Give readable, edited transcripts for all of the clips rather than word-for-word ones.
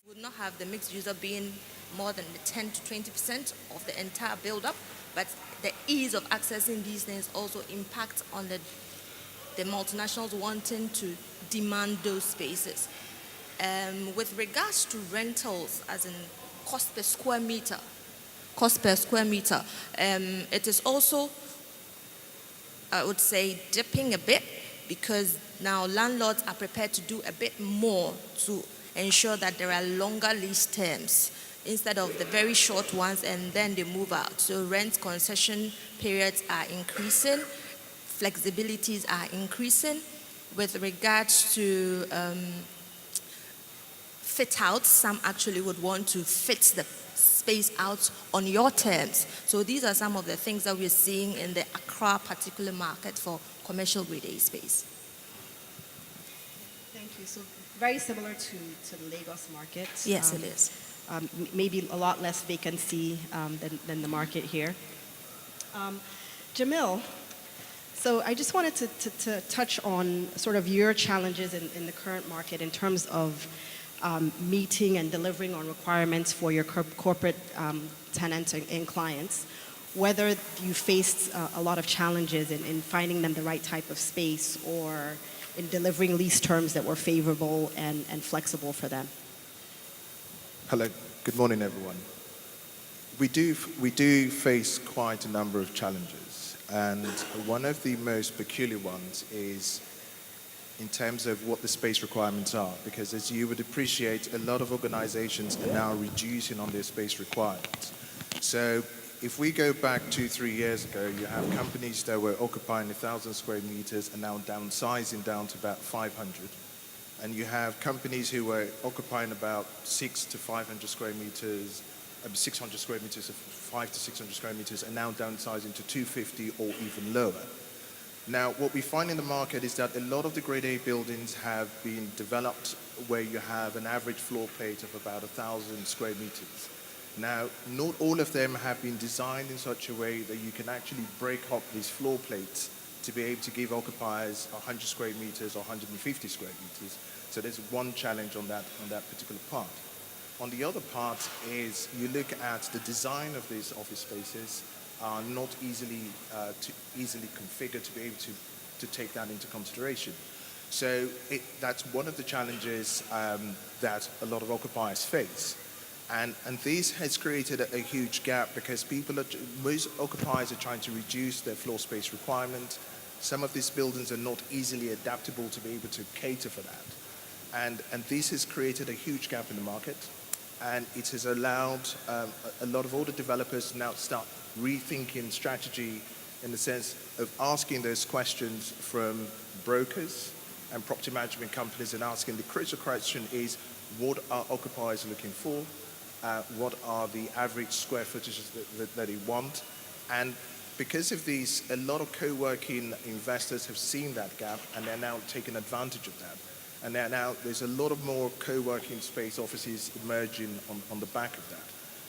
Would not have the mixed user being more than the 10 to 20% of the entire build-up, but the ease of accessing these things also impacts on the multinationals wanting to demand those spaces. With regards to rentals, as in cost per square meter, it is also, I would say, dipping a bit because now landlords are prepared to do a bit more to ensure that there are longer lease terms instead of the very short ones and then they move out. So rent concession periods are increasing, flexibilities are increasing. With regards to fit out, some actually would want to fit the space out on your terms. So these are some of the things that we're seeing in the Accra particular market for commercial grade A space. Thank you. So very similar to the Lagos market. Yes, it is. Maybe a lot less vacancy than the market here. Jamil, so I just wanted to touch on sort of your challenges in the current market in terms of meeting and delivering on requirements for your corporate tenants and clients, whether you faced a lot of challenges in finding them the right type of space or in delivering lease terms that were favorable and flexible for them. Hello, good morning everyone. We do face quite a number of challenges, and one of the most peculiar ones is in terms of what the space requirements are, because as you would appreciate, a lot of organizations are now reducing on their space requirements. So if we go back 2-3 years ago, you have companies that were occupying 1,000 square meters and now downsizing down to about 500. And you have companies who were occupying about 600 to 500 square meters, 600 square meters, 500 to 600 square meters, and now downsizing to 250 or even lower. Now, what we find in the market is that a lot of the grade A buildings have been developed where you have an average floor plate of about 1,000 square meters. Now, not all of them have been designed in such a way that you can actually break up these floor plates to be able to give occupiers 100 square meters or 150 square meters. So there's one challenge on that particular part. On the other part is you look at the design of these office spaces are not easily configured to be able to take that into consideration. So that's one of the challenges that a lot of occupiers face. And this has created a huge gap because most occupiers are trying to reduce their floor space requirement. Some of these buildings are not easily adaptable to be able to cater for that. And this has created a huge gap in the market. And it has allowed a lot of older developers to now start rethinking strategy in the sense of asking those questions from brokers and property management companies and asking the critical question is, what are occupiers looking for? What are the average square footages that they want? And because of these, a lot of co-working investors have seen that gap and they're now taking advantage of that. And there's a lot of more co-working space offices emerging on the back of that.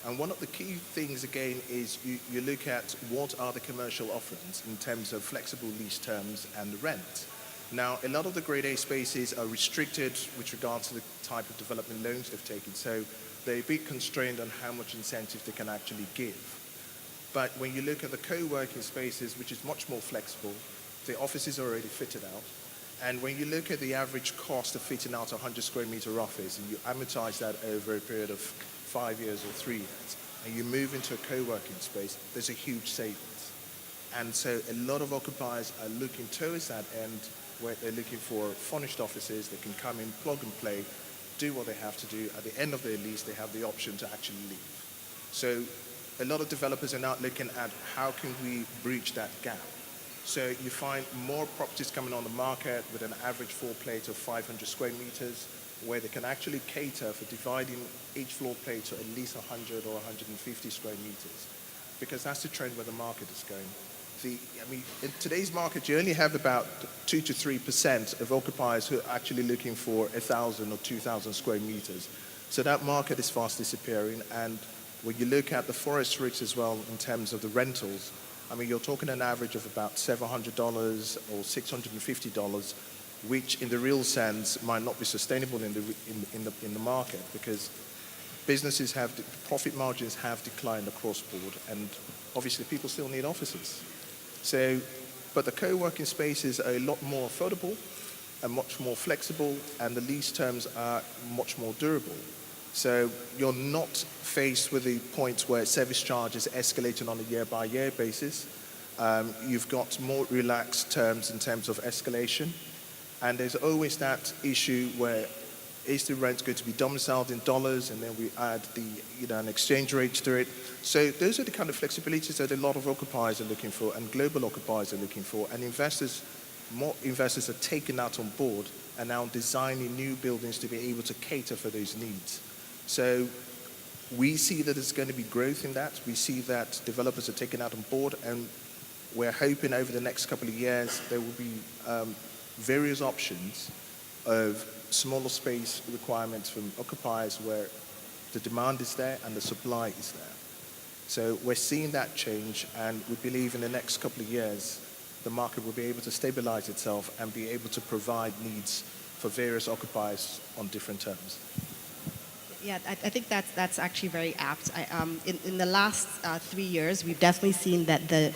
And one of the key things, again, is you look at what are the commercial offerings in terms of flexible lease terms and rent. Now, a lot of the grade A spaces are restricted with regards to the type of development loans they've taken. So they're a bit constrained on how much incentive they can actually give. But when you look at the co-working spaces, which is much more flexible, the offices are already fitted out. And when you look at the average cost of fitting out a 100 square meter office and you amortize that over a period of 5 years or 3 years, and you move into a co-working space, there's a huge savings. And so a lot of occupiers are looking towards that end where they're looking for furnished offices that can come in, plug and play, do what they have to do. At the end of their lease, they have the option to actually leave. So a lot of developers are now looking at how can we breach that gap. So you find more properties coming on the market with an average floor plate of 500 square meters, where they can actually cater for dividing each floor plate to at least 100 or 150 square meters, because that's the trend where the market is going. In today's market, you only have about 2 to 3% of occupiers who are actually looking for 1,000 or 2,000 square meters. So that market is fast disappearing. And when you look at the forest risks as well in terms of the rentals, you're talking an average of about $700 or $650, which in the real sense might not be sustainable in the market, because businesses have, profit margins have declined across board, and obviously people still need offices. So, but the co-working spaces are a lot more affordable and much more flexible, and the lease terms are much more durable. So you're not faced with the point where service charge is escalating on a year-by-year basis. You've got more relaxed terms in terms of escalation. And there's always that issue where is the rent going to be domiciled in dollars, and then we add an exchange rate to it. So those are the kind of flexibilities that a lot of occupiers are looking for, and global occupiers are looking for, and more investors are taking that on board and now designing new buildings to be able to cater for those needs. So we see that there's going to be growth in that. We see that developers are taking that on board, and we're hoping over the next couple of years there will be various options of smaller space requirements from occupiers where the demand is there and the supply is there. So we're seeing that change, and we believe in the next couple of years the market will be able to stabilize itself and be able to provide needs for various occupiers on different terms. Yeah, I think that's actually very apt. In the last 3 years, we've definitely seen that the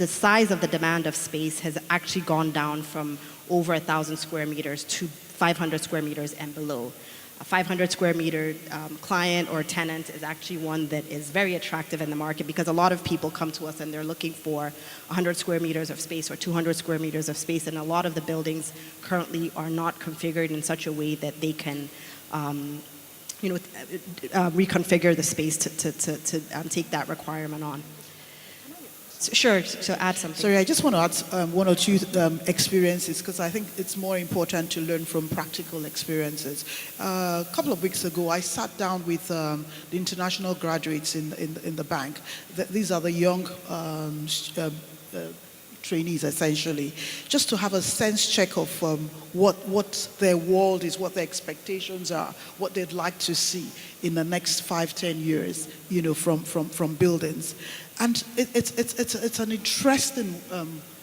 size of the demand of space has actually gone down from over 1,000 square meters to 500 square meters and below. A 500 square meter client or tenant is actually one that is very attractive in the market, because a lot of people come to us and they're looking for 100 square meters of space or 200 square meters of space, and a lot of the buildings currently are not configured in such a way that they can reconfigure the space to take that requirement on. Sure, so add something. Sorry, I just want to add one or two experiences, because I think it's more important to learn from practical experiences. A couple of weeks ago, I sat down with the international graduates in the bank. These are the young trainees, essentially, just to have a sense check of what their world is, what their expectations are, what they'd like to see in the next 5-10 years, from buildings. And it's an interesting.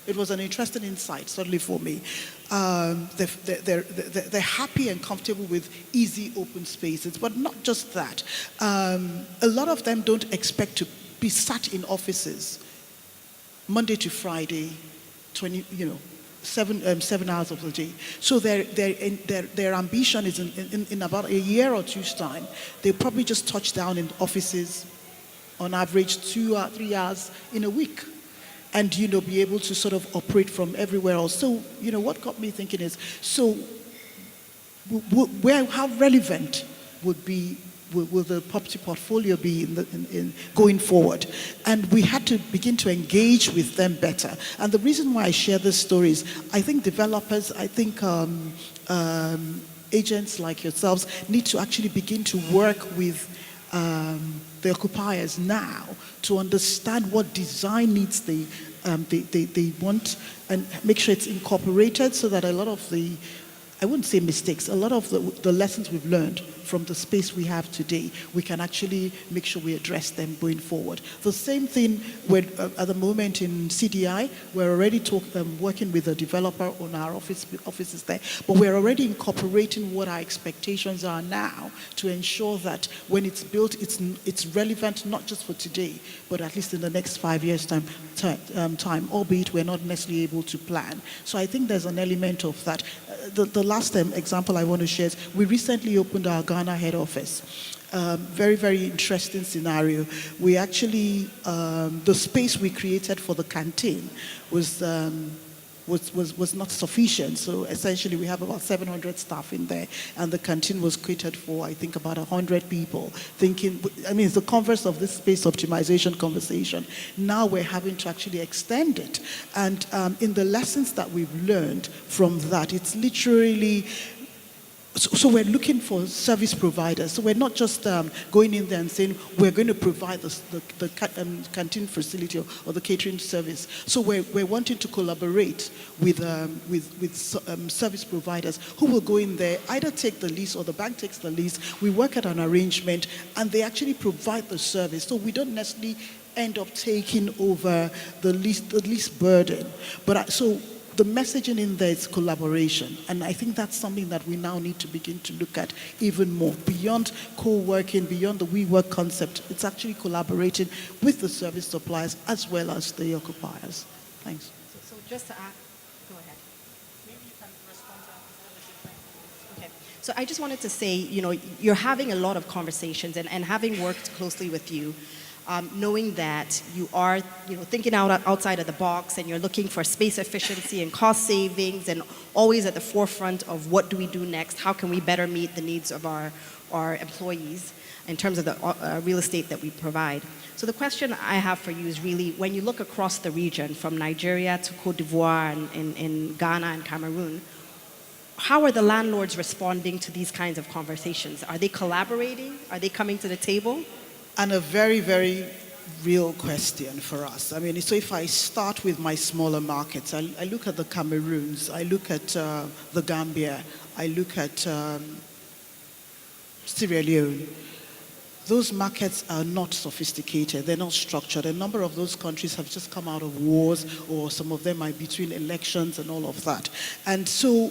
It was an interesting insight, certainly for me. They're happy and comfortable with easy open spaces, but not just that. A lot of them don't expect to be sat in offices Monday to Friday, 7 hours of the day. So their ambition is in about a year or two's time, they probably just touch down in offices on average 2 or 3 hours in a week, and be able to sort of operate from everywhere else. So what got me thinking is, so how relevant will the property portfolio be in going forward? And we had to begin to engage with them better. And the reason why I share this story is, I think developers, agents like yourselves need to actually begin to work with the occupiers now to understand what design needs they want, and make sure it's incorporated, so that a lot of the, I wouldn't say mistakes, a lot of the lessons we've learned from the space we have today, we can actually make sure we address them going forward. The same thing at the moment in CDI, we're already working with a developer on our offices there, but we're already incorporating what our expectations are now to ensure that when it's built, it's relevant not just for today, but at least in the next 5 years' time, albeit we're not necessarily able to plan. So I think there's an element of that. The last example I want to share is, we recently opened our Ghana head office. Very, very interesting scenario. We actually, the space we created for the canteen was not sufficient. So essentially we have about 700 staff in there, and the canteen was created for, I think, about 100 people. It's the converse of this space optimization conversation. Now we're having to actually extend it. And in the lessons that we've learned from that, it's literally, so we're looking for service providers. So we're not just going in there and saying we're going to provide the canteen facility or the catering service. So we're wanting to collaborate with service providers who will go in there, either take the lease or the bank takes the lease. We work at an arrangement, and they actually provide the service. So we don't necessarily end up taking over the lease burden. But so the messaging in there is collaboration. And I think that's something that we now need to begin to look at even more. Beyond co-working, beyond the WeWork concept, it's actually collaborating with the service suppliers as well as the occupiers. Thanks. So just to add, go ahead. Maybe you can respond to that. Okay. So I just wanted to say, you're having a lot of conversations, and having worked closely with you, knowing that you are, thinking outside of the box, and you're looking for space efficiency and cost savings, and always at the forefront of what do we do next, how can we better meet the needs of our employees in terms of the real estate that we provide. So the question I have for you is really, when you look across the region, from Nigeria to Cote d'Ivoire and in Ghana and Cameroon, how are the landlords responding to these kinds of conversations? Are they collaborating? Are they coming to the table? And a very, very real question for us. I mean, so if I start with my smaller markets, I look at the Cameroons, I look at the Gambia, I look at Sierra Leone. Those markets are not sophisticated, they're not structured. A number of those countries have just come out of wars, or some of them are between elections and all of that. And so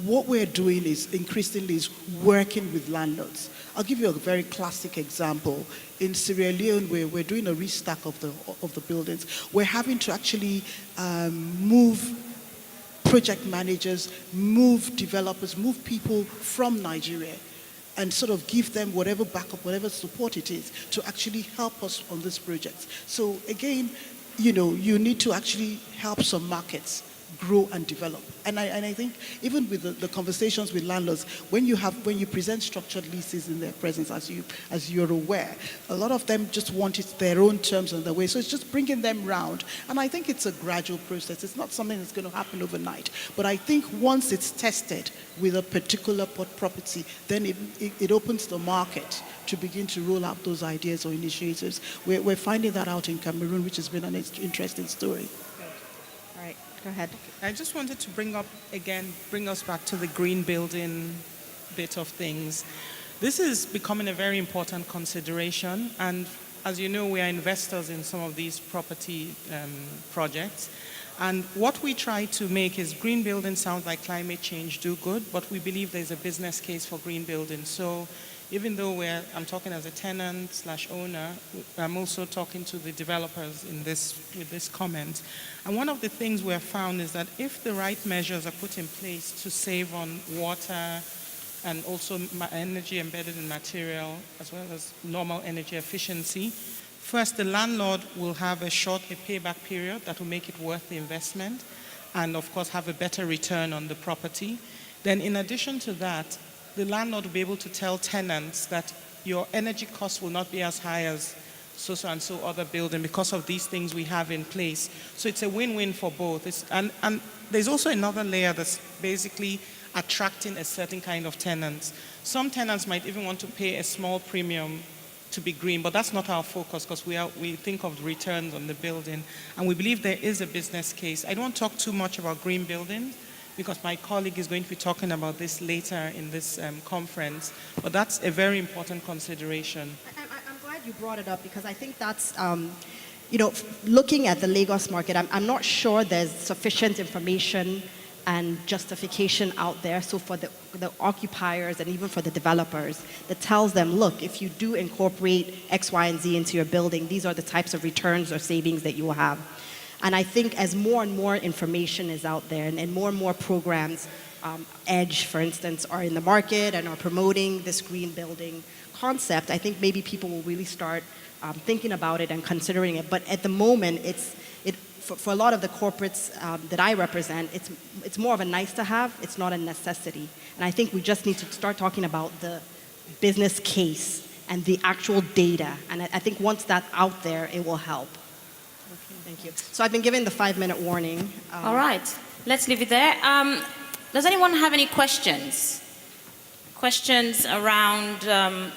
what we're doing is increasingly working with landlords. I'll give you a very classic example. In Sierra Leone, we're doing a restack of the buildings. We're having to actually move project managers, move developers, move people from Nigeria, and sort of give them whatever backup, whatever support it is to actually help us on this project. So again, you need to actually help some markets grow and develop. And I think even with the conversations with landlords, when you present structured leases in their presence, as you're aware, a lot of them just want it their own terms and their way. So it's just bringing them round. And I think it's a gradual process. It's not something that's going to happen overnight. But I think once it's tested with a particular property, then it opens the market to begin to roll out those ideas or initiatives. We're finding that out in Cameroon, which has been an interesting story. All right, go ahead. I just wanted to bring us back to the green building bit of things. This is becoming a very important consideration, and as you know, we are investors in some of these property projects. And what we try to make is green building sounds like climate change do good, but we believe there's a business case for green building. So even though I'm talking as a tenant/owner, I'm also talking to the developers with this comment. And one of the things we have found is that if the right measures are put in place to save on water and also energy embedded in material, as well as normal energy efficiency, first, the landlord will have a payback period that will make it worth the investment, and of course have a better return on the property. Then in addition to that, the landlord will be able to tell tenants that your energy costs will not be as high as so and so other building because of these things we have in place. So it's a win-win for both. And there's also another layer that's basically attracting a certain kind of tenants. Some tenants might even want to pay a small premium to be green, but that's not our focus, because we think of returns on the building, and we believe there is a business case. I don't want to talk too much about green buildings, because my colleague is going to be talking about this later in this conference, but that's a very important consideration. I'm glad you brought it up, because I think that's, looking at the Lagos market, I'm not sure there's sufficient information and justification out there, so for the occupiers and even for the developers, that tells them, look, if you do incorporate X, Y, and Z into your building, these are the types of returns or savings that you will have. And I think as more and more information is out there, and more programs, EDGE, for instance, are in the market and are promoting this green building concept, I think maybe people will really start thinking about it and considering it. But at the moment, for a lot of the corporates that I represent, it's more of a nice to have, it's not a necessity. And I think we just need to start talking about the business case and the actual data. And I think once that's out there, it will help. Thank you. So I've been given the 5-minute warning. All right, let's leave it there. Does anyone have any questions? Questions around the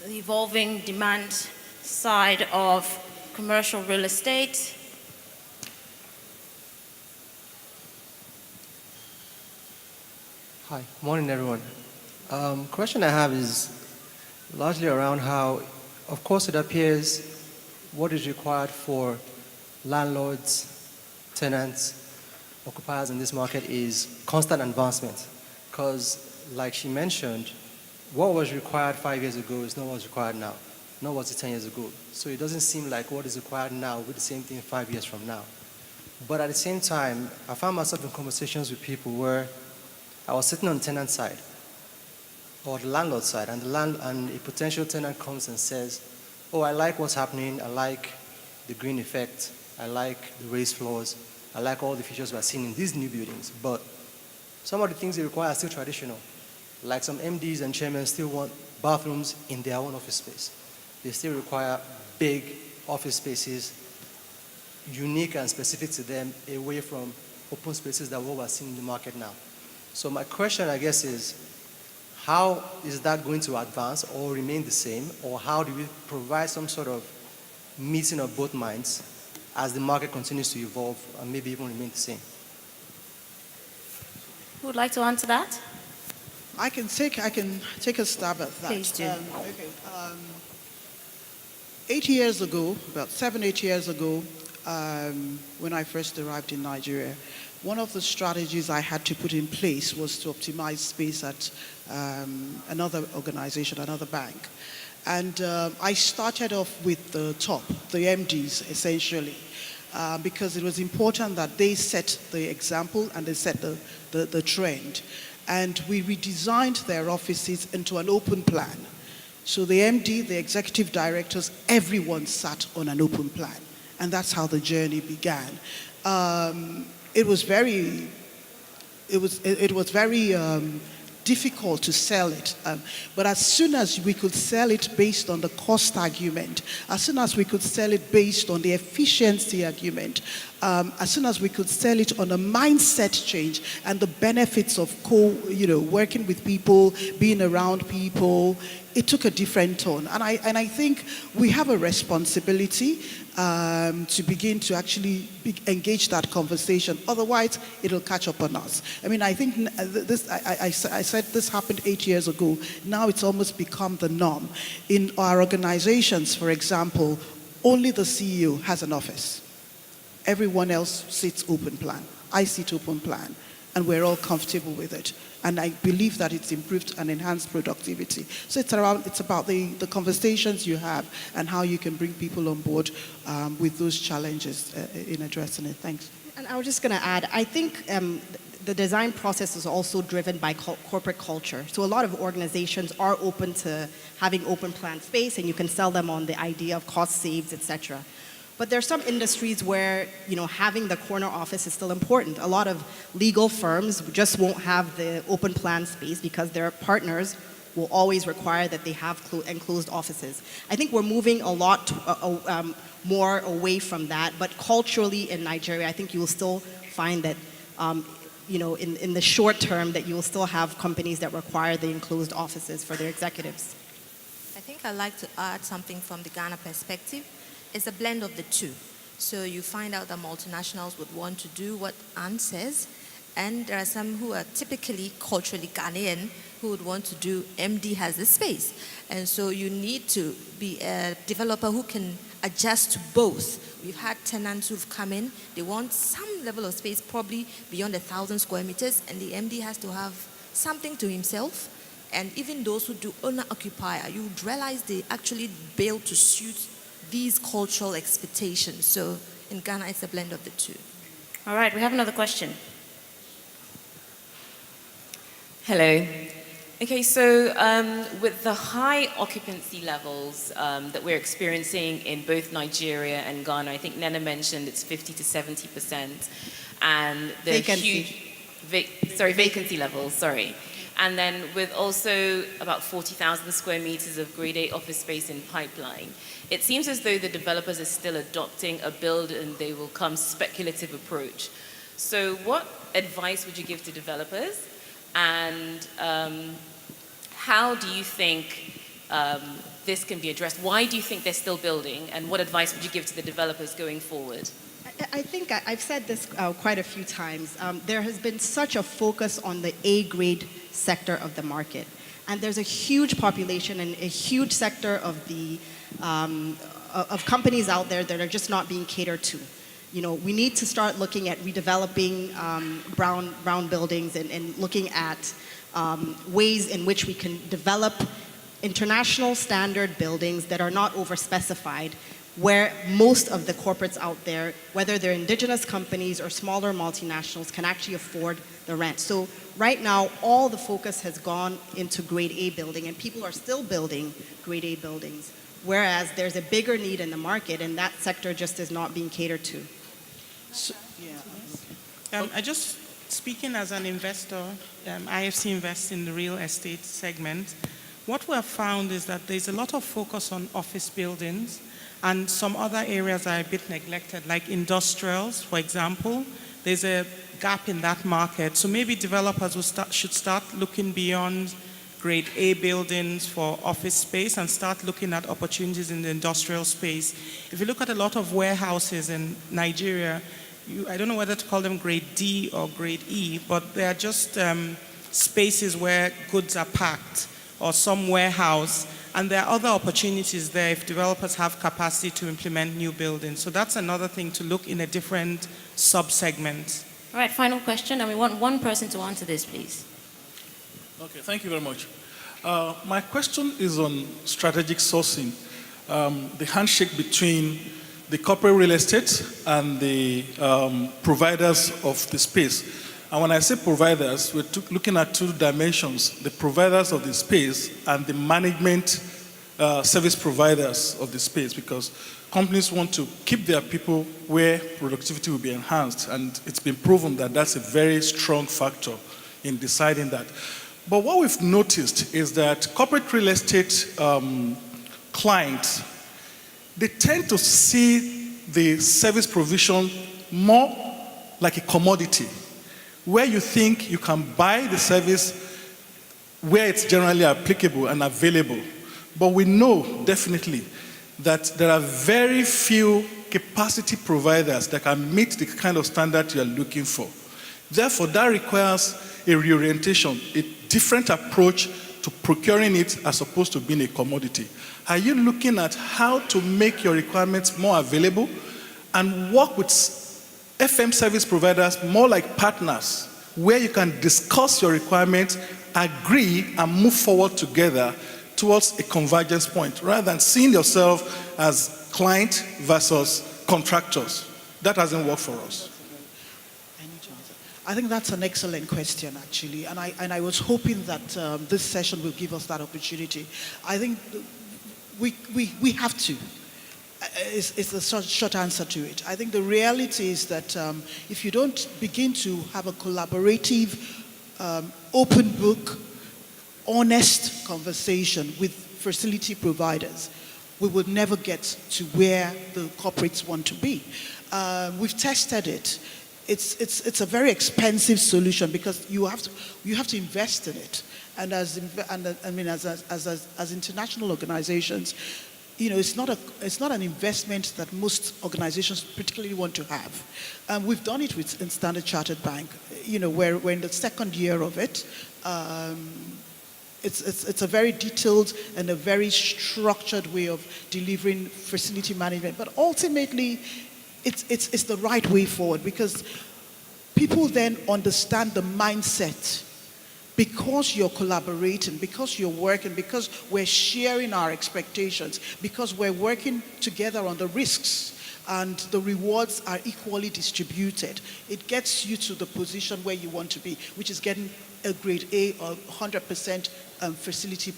evolving demand side of commercial real estate? Hi, morning everyone. Question I have is largely around how, of course, it appears what is required for landlords, tenants, occupiers in this market is constant advancement. Because, like she mentioned, what was required 5 years ago is not what's required now, not what's 10 years ago. So it doesn't seem like what is required now will be the same thing 5 years from now. But at the same time, I found myself in conversations with people where I was sitting on the tenant side or the landlord side, and a potential tenant comes and says, "Oh, I like what's happening. I like the green effect. I like the raised floors. I like all the features we're seeing in these new buildings. But some of the things they require are still traditional. Like some MDs and chairmen still want bathrooms in their own office space. They still require big office spaces, unique and specific to them, away from open spaces that what we're seeing in the market now." So my question, I guess, is how is that going to advance or remain the same? Or how do we provide some sort of meeting of both minds as the market continues to evolve and maybe even remain the same? Who would like to answer that? I can take a stab at that. Please do. 8 years ago, about 7, 8 years ago, when I first arrived in Nigeria, one of the strategies I had to put in place was to optimize space at another organization, another bank. And I started off with the top, the MDs, essentially, because it was important that they set the example and they set the trend. And we redesigned their offices into an open plan. So the MD, the executive directors, everyone sat on an open plan. And that's how the journey began. It was very difficult to sell it. But as soon as we could sell it based on the cost argument, as soon as we could sell it based on the efficiency argument, as soon as we could sell it on a mindset change and the benefits of working with people, being around people, it took a different tone. And I think we have a responsibility to begin to actually engage that conversation. Otherwise, it'll catch up on us. I mean, I think this. I said this happened 8 years ago. Now it's almost become the norm. In our organizations, for example, only the CEO has an office. Everyone else sits open plan. I sit open plan, and we're all comfortable with it. And I believe that it's improved and enhanced productivity. So it's about the conversations you have and how you can bring people on board with those challenges in addressing it. Thanks. And I was just going to add, I think the design process is also driven by corporate culture. So a lot of organizations are open to having open plan space, and you can sell them on the idea of cost saves, etc. But there are some industries where, having the corner office is still important. A lot of legal firms just won't have the open plan space because their partners will always require that they have enclosed offices. I think we're moving a lot more away from that, but culturally in Nigeria, I think you will still find that, in the short term, that you will still have companies that require the enclosed offices for their executives. I think I'd like to add something from the Ghana perspective. It's a blend of the two. So you find out that multinationals would want to do what Anne says, and there are some who are typically culturally Ghanaian who would want to do MD has the space. And so you need to be a developer who can adjust to both. We've had tenants who've come in, they want some level of space, probably beyond 1,000 square meters, and the MD has to have something to himself. And even those who do owner-occupier, you would realize they actually build to suit these cultural expectations. So in Ghana, it's a blend of the two. All right, we have another question. Hello. Okay, so with the high occupancy levels that we're experiencing in both Nigeria and Ghana, I think Nnenna mentioned it's 50 to 70%, and the Vacancy. vacancy levels, sorry. And then with also about 40,000 square meters of grade A office space in pipeline, it seems as though the developers are still adopting a build and they will come speculative approach. So what advice would you give to developers? And how do you think this can be addressed? Why do you think they're still building? And what advice would you give to the developers going forward? I think I've said this quite a few times. There has been such a focus on the A-grade sector of the market. And there's a huge population and a huge sector of the of companies out there that are just not being catered to. We need to start looking at redeveloping brown buildings and looking at ways in which we can develop international standard buildings that are not overspecified, where most of the corporates out there, whether they're indigenous companies or smaller multinationals, can actually afford the rent. So right now, all the focus has gone into grade A building, and people are still building grade A buildings, whereas there's a bigger need in the market, and that sector just is not being catered to. I just, speaking as an investor, IFC invests in the real estate segment. What we have found is that there's a lot of focus on office buildings, and some other areas are a bit neglected, like industrials, for example. There's a gap in that market. So maybe developers should start looking beyond grade A buildings for office space and start looking at opportunities in the industrial space. If you look at a lot of warehouses in Nigeria, I don't know whether to call them grade D or grade E, but they are just spaces where goods are packed, or some warehouse. And there are other opportunities there if developers have capacity to implement new buildings. So that's another thing to look in a different sub-segment. All right, final question, and we want one person to answer this, please. Okay, thank you very much. My question is on strategic sourcing, the handshake between the corporate real estate and the providers of the space. And when I say providers, we're looking at two dimensions: the providers of the space and the management service providers of the space, because companies want to keep their people where productivity will be enhanced, and it's been proven that that's a very strong factor in deciding that. But what we've noticed is that corporate real estate clients, they tend to see the service provision more like a commodity, where you think you can buy the service where it's generally applicable and available. But we know definitely that there are very few capacity providers that can meet the kind of standard you're looking for. Therefore, that requires a reorientation, a different approach to procuring it as opposed to being a commodity. Are you looking at how to make your requirements more available and work with FM service providers more like partners, where you can discuss your requirements, agree, and move forward together towards a convergence point, rather than seeing yourself as client versus contractors? That hasn't worked for us. I think that's an excellent question, actually, and I was hoping that this session will give us that opportunity. I think we have to. It's a short answer to it. I think the reality is that if you don't begin to have a collaborative, open book, honest conversation with facility providers, we will never get to where the corporates want to be. We've tested it. It's a very expensive solution because you have to invest in it. And as international organizations, it's not an investment that most organizations particularly want to have. We've done it in Standard Chartered Bank, where we're in the second year of it. It's a very detailed and a very structured way of delivering facility management. But ultimately, it's the right way forward, because people then understand the mindset. Because you're collaborating, because you're working, because we're sharing our expectations, because we're working together on the risks and the rewards are equally distributed, it gets you to the position where you want to be, which is getting a grade A or 100% facility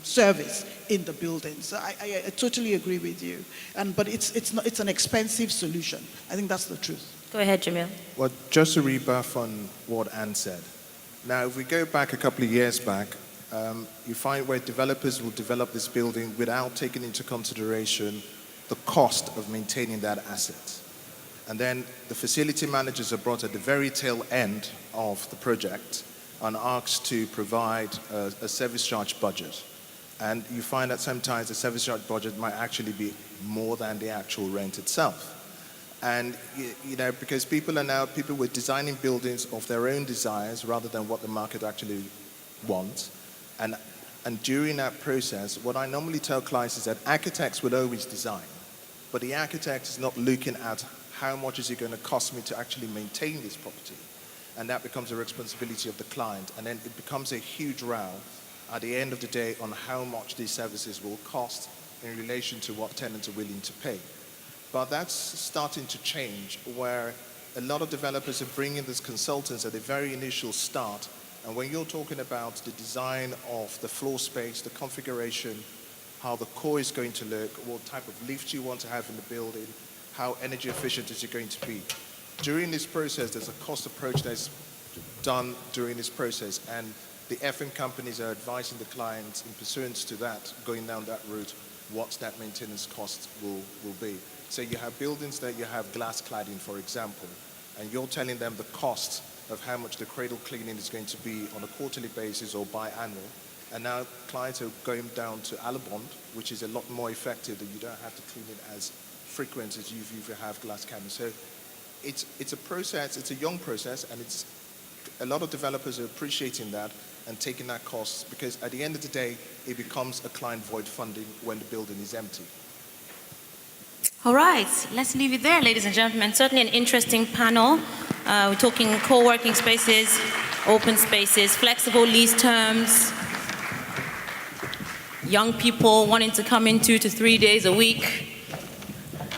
service in the building. So I totally agree with you. But it's an expensive solution. I think that's the truth. Go ahead, Jamil. Well, just to rebuff on what Anne said. Now, if we go back a couple of years back, you find where developers will develop this building without taking into consideration the cost of maintaining that asset. And then the facility managers are brought at the very tail end of the project and asked to provide a service charge budget. And you find that sometimes the service charge budget might actually be more than the actual rent itself. And, because people were designing buildings of their own desires rather than what the market actually wants. And during that process, what I normally tell clients is that architects will always design, but the architect is not looking at how much is it going to cost me to actually maintain this property? And that becomes a responsibility of the client. And then it becomes a huge row at the end of the day on how much these services will cost in relation to what tenants are willing to pay. But that's starting to change, where a lot of developers are bringing these consultants at the very initial start. And when you're talking about the design of the floor space, the configuration, how the core is going to look, what type of lift you want to have in the building, how energy efficient is it going to be. During this process, there's a cost approach that's done during this process, and the FM companies are advising the clients in pursuance to that, going down that route, what that maintenance cost will be. So you have buildings that you have glass cladding, for example, and you're telling them the cost of how much the cradle cleaning is going to be on a quarterly basis or biannual. And now clients are going down to Alabond, which is a lot more effective, and you don't have to clean it as frequent as if you have glass cabinets. So it's a process, it's a young process, and it's a lot of developers are appreciating that and taking that cost, because at the end of the day, it becomes a client void funding when the building is empty. All right, let's leave it there, ladies and gentlemen. Certainly an interesting panel. We're talking co-working spaces, open spaces, flexible lease terms, young people wanting to come in 2 to 3 days a week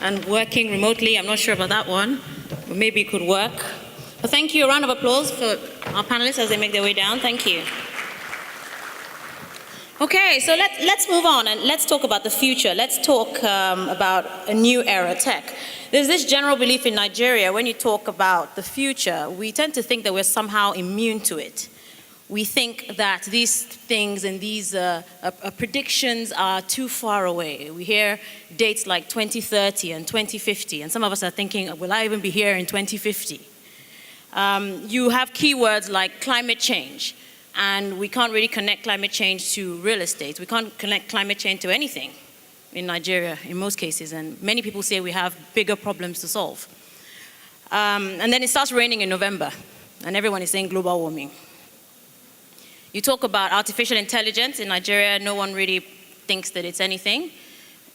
and working remotely. I'm not sure about that one, but maybe it could work. But thank you. A round of applause for our panelists as they make their way down. Thank you. Okay, so let's move on and let's talk about the future. Let's talk about a new era tech. There's this general belief in Nigeria, when you talk about the future, we tend to think that we're somehow immune to it. We think that these things and these predictions are too far away. We hear dates like 2030 and 2050, and some of us are thinking, will I even be here in 2050? You have keywords like climate change. And we can't really connect climate change to real estate. We can't connect climate change to anything in Nigeria in most cases. And many people say we have bigger problems to solve. And then it starts raining in November. And everyone is saying global warming. You talk about artificial intelligence in Nigeria. No one really thinks that it's anything.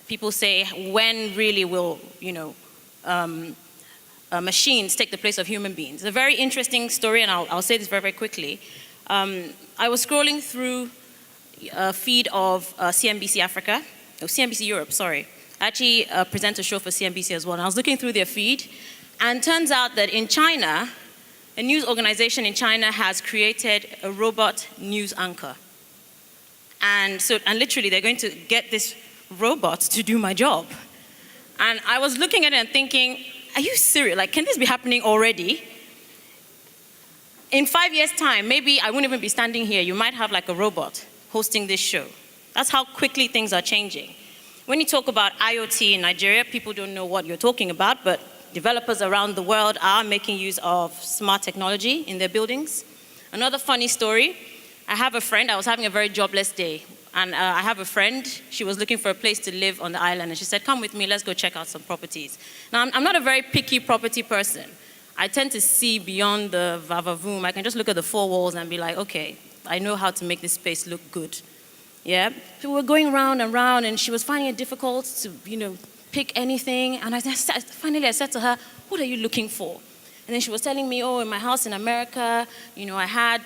People say, when really will, machines take the place of human beings? It's a very interesting story, and I'll say this very, very quickly. I was scrolling through a feed of CNBC Africa, CNBC Europe, sorry. I actually present a show for CNBC as well, and I was looking through their feed, and turns out that in China, a news organization in China has created a robot news anchor. And literally, they're going to get this robot to do my job. And I was looking at it and thinking, are you serious? Like, can this be happening already? In 5 years' time, maybe I wouldn't even be standing here. You might have like a robot hosting this show. That's how quickly things are changing. When you talk about IoT in Nigeria, people don't know what you're talking about, but developers around the world are making use of smart technology in their buildings. Another funny story, I have a friend, I was having a very jobless day, and I have a friend, she was looking for a place to live on the island, and she said, come with me, let's go check out some properties. Now, I'm not a very picky property person. I tend to see beyond the vavavoom. I can just look at the four walls and be like, okay, I know how to make this space look good. Yeah? So we were going round and round, and she was finding it difficult to, pick anything. And finally I said to her, what are you looking for? And then she was telling me, oh, in my house in America, I had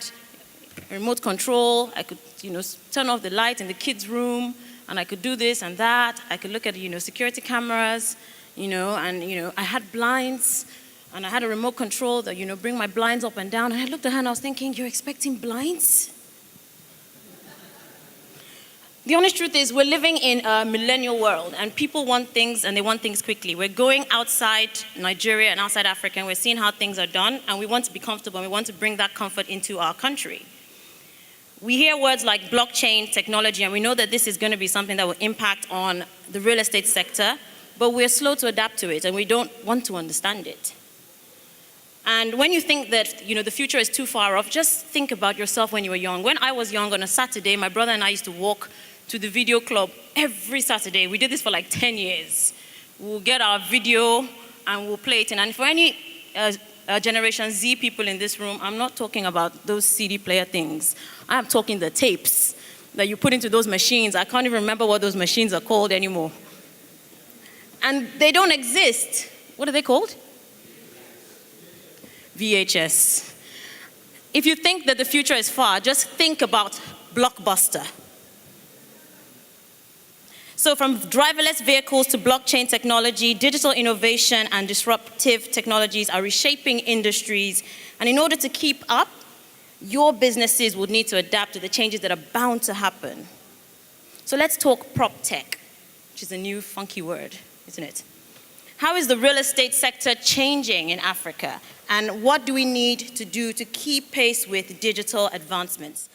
a remote control. I could, turn off the light in the kids' room, and I could do this and that. I could look at, security cameras, and, I had blinds. And I had a remote control that, bring my blinds up and down. And I looked at her and I was thinking, you're expecting blinds? The honest truth is we're living in a millennial world, and people want things, and they want things quickly. We're going outside Nigeria and outside Africa, and we're seeing how things are done, and we want to be comfortable, and we want to bring that comfort into our country. We hear words like blockchain technology, and we know that this is going to be something that will impact on the real estate sector, but we're slow to adapt to it, and we don't want to understand it. And when you think that, the future is too far off, just think about yourself when you were young. When I was young, on a Saturday, my brother and I used to walk to the video club every Saturday. We did this for like 10 years. We'll get our video and we'll play it. And for any Generation Z people in this room, I'm not talking about those CD player things. I'm talking the tapes that you put into those machines. I can't even remember what those machines are called anymore. And they don't exist. What are they called? VHS. If you think that the future is far, just think about Blockbuster. So from driverless vehicles to blockchain technology, digital innovation and disruptive technologies are reshaping industries. And in order to keep up, your businesses would need to adapt to the changes that are bound to happen. So let's talk prop tech, which is a new funky word, isn't it? How is the real estate sector changing in Africa? And what do we need to do to keep pace with digital advancements?